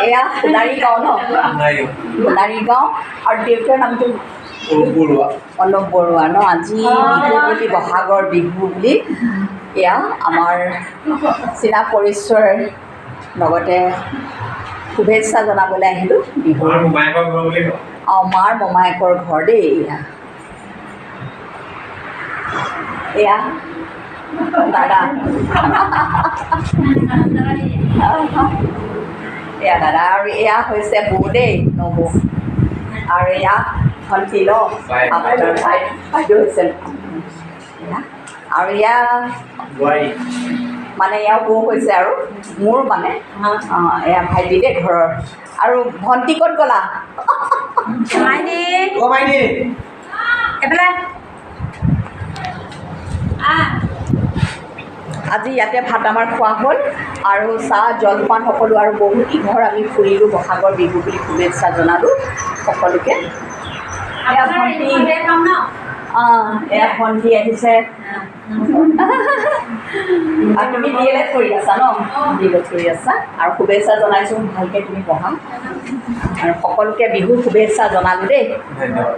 এয়া সোণাৰী গাঁও ন সোণাৰী গাঁও আৰু দেউতাৰ নামটো অলপ বৰুৱা ন আজি বিহু বুলি বহাগৰ বিহু বুলি এয়া আমাৰ চীনা পৰিচয়ৰ লগতে শুভেচ্ছা জনাবলৈ আহিলোঁ বিহু মাৰ মোমায়েকৰ ঘৰ দেই এয়া দাদা এয়া দাদা আৰু এয়া হৈছে বৌ দেই নবৌ আৰু এয়া ভণ্টি ন আপোনাৰ বাইদেউ হৈছে আৰু এয়া মানে এয়া বৌ হৈছে আৰু মোৰ মানে এয়া ভাইটি দেই ঘৰৰ আৰু ভণ্টি ক'ত গ'লা আজি ইয়াতে ভাত আমাৰ খোৱা হ'ল আৰু চাহ জলপান সকলো আৰু বহুত ইঘৰ আমি ফুৰিলোঁ বহাগৰ বিহু বুলি শুভেচ্ছা জনালোঁ সকলোকে এয়া ভণ্টি এয়া ভণ্টি আহিছে আৰু তুমি DLED কৰি আছা ন DLED কৰি আছা আৰু শুভেচ্ছা জনাইছোঁ ভালকৈ তুমি পঢ়া আৰু সকলোকে বিহু শুভেচ্ছা জনালোঁ দেই ধন্যবাদ